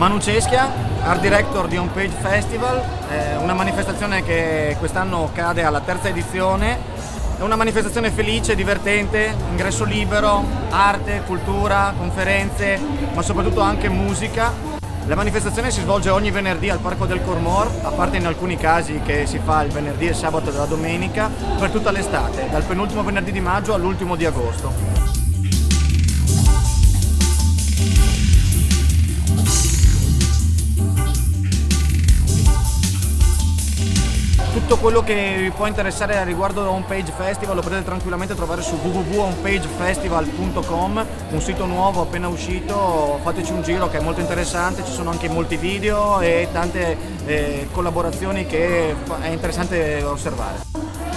Manu Ceschia, Art Director di Homepage Festival, una manifestazione che quest'anno cade alla terza edizione. È una manifestazione felice, divertente, ingresso libero, arte, cultura, conferenze, ma soprattutto anche musica. La manifestazione si svolge ogni venerdì al Parco del Cormor, a parte in alcuni casi che si fa il venerdì e il sabato della domenica, per tutta l'estate, dal penultimo venerdì di maggio all'ultimo di agosto. Tutto quello che vi può interessare a riguardo Homepage Festival lo potete tranquillamente trovare su www.homepagefestival.com, un sito nuovo appena uscito, fateci un giro che è molto interessante, ci sono anche molti video e tante collaborazioni che è interessante osservare.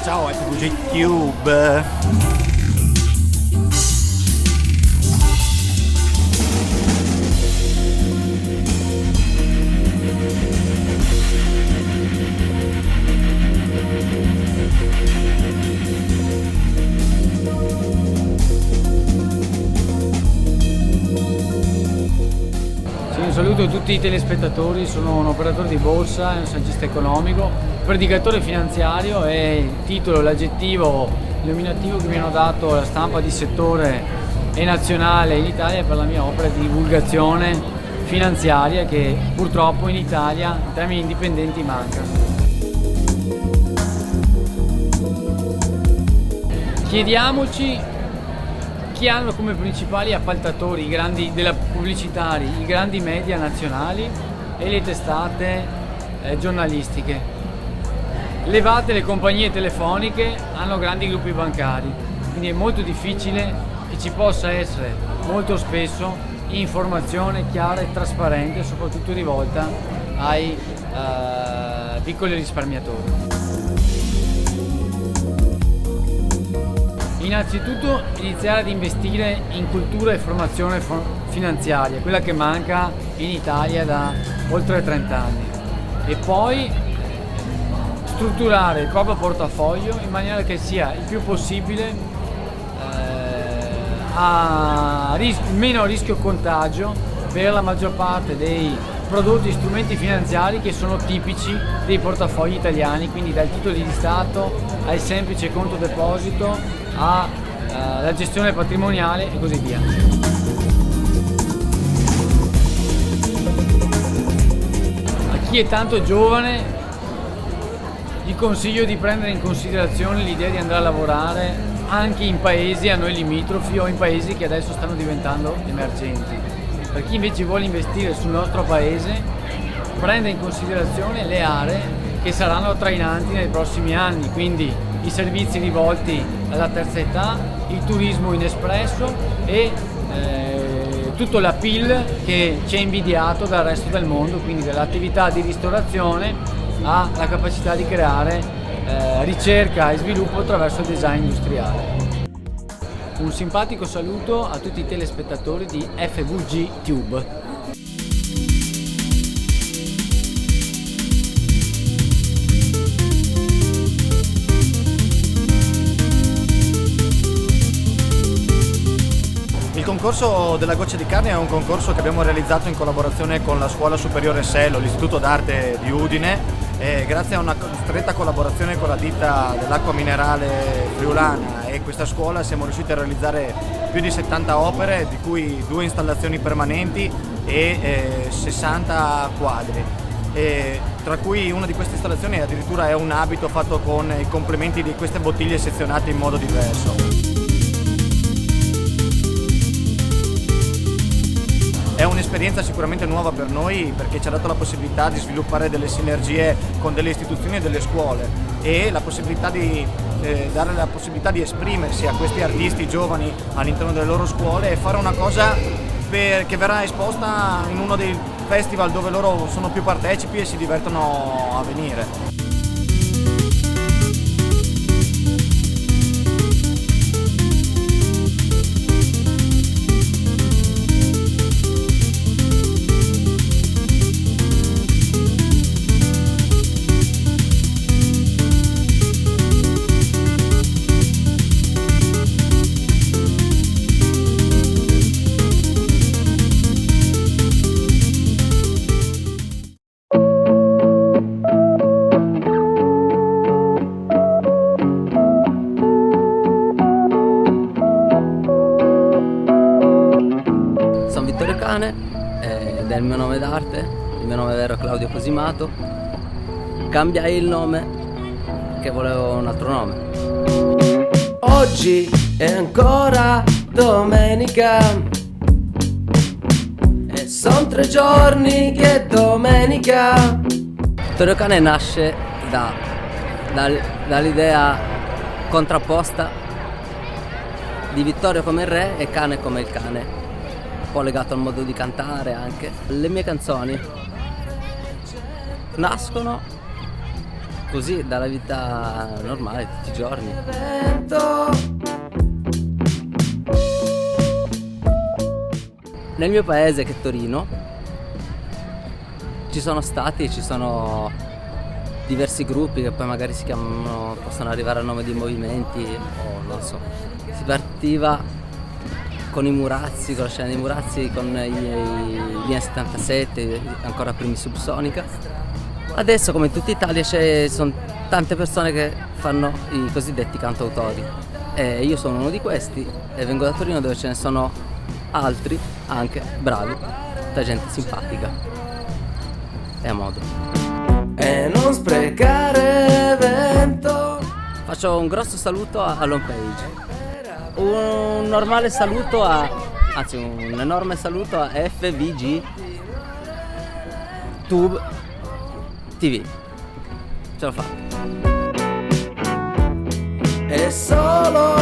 Ciao FVG Tube! Un saluto a tutti i telespettatori, sono un operatore di borsa, un saggista economico, predicatore finanziario e il titolo, l'aggettivo, il nominativo che mi hanno dato la stampa di settore e nazionale in Italia per la mia opera di divulgazione finanziaria che purtroppo in Italia in termini indipendenti manca. Chiediamoci chi hanno come principali appaltatori i grandi della pubblicitari, i grandi media nazionali e le testate giornalistiche. Levate le compagnie telefoniche, hanno grandi gruppi bancari, quindi è molto difficile che ci possa essere molto spesso informazione chiara e trasparente, soprattutto rivolta ai piccoli risparmiatori. Innanzitutto iniziare ad investire in cultura e formazione finanziaria, quella che manca in Italia da oltre 30 anni, e poi strutturare il proprio portafoglio in maniera che sia il più possibile meno rischio contagio per la maggior parte dei prodotti e strumenti finanziari che sono tipici dei portafogli italiani, quindi dal titolo di Stato al semplice conto deposito alla gestione patrimoniale e così via. A chi è tanto giovane gli consiglio di prendere in considerazione l'idea di andare a lavorare anche in paesi a noi limitrofi o in paesi che adesso stanno diventando emergenti. Per chi invece vuole investire sul nostro paese, prenda in considerazione le aree che saranno trainanti nei prossimi anni, quindi i servizi rivolti alla terza età, il turismo in espresso e tutto l'appeal che ci è invidiato dal resto del mondo, quindi dall'attività di ristorazione alla capacità di creare ricerca e sviluppo attraverso il design industriale. Un simpatico saluto a tutti i telespettatori di FVG Tube. Il concorso della Goccia di Carne è un concorso che abbiamo realizzato in collaborazione con la Scuola Superiore Sello, l'Istituto d'Arte di Udine, e grazie a una stretta collaborazione con la ditta dell'acqua minerale friulana e questa scuola siamo riusciti a realizzare più di 70 opere, di cui 2 installazioni permanenti e 60 quadri. Tra cui una di queste installazioni addirittura è un abito fatto con i complementi di queste bottiglie sezionate in modo diverso. È un'esperienza sicuramente nuova per noi perché ci ha dato la possibilità di sviluppare delle sinergie con delle istituzioni e delle scuole e la possibilità di dare la possibilità di esprimersi a questi artisti giovani all'interno delle loro scuole e fare una cosa che verrà esposta in uno dei festival dove loro sono più partecipi e si divertono a venire. cane ed è il mio nome d'arte, il mio nome vero è Claudio Cosimato. Cambiai il nome che volevo un altro nome. Oggi è ancora domenica e son 3 giorni che è domenica. Vittorio Cane nasce dall'idea contrapposta di Vittorio come il re e Cane come il cane, un po' legato al modo di cantare anche. Le mie canzoni nascono così dalla vita normale tutti i giorni. Nel mio paese, che è Torino, ci sono diversi gruppi che poi magari si chiamano, possono arrivare al nome di movimenti o non so. Si partiva con i Murazzi, con la scena dei Murazzi, con gli anni 77, ancora primi Subsonica. Adesso, come in tutta Italia, sono tante persone che fanno i cosiddetti cantautori e io sono uno di questi e vengo da Torino, dove ce ne sono altri anche bravi, tutta gente simpatica e a modo. E non sprecare vento. Faccio un grosso saluto all'home page, un normale saluto anzi un enorme saluto a FVG Tube TV. Ce l'ho fatta. È solo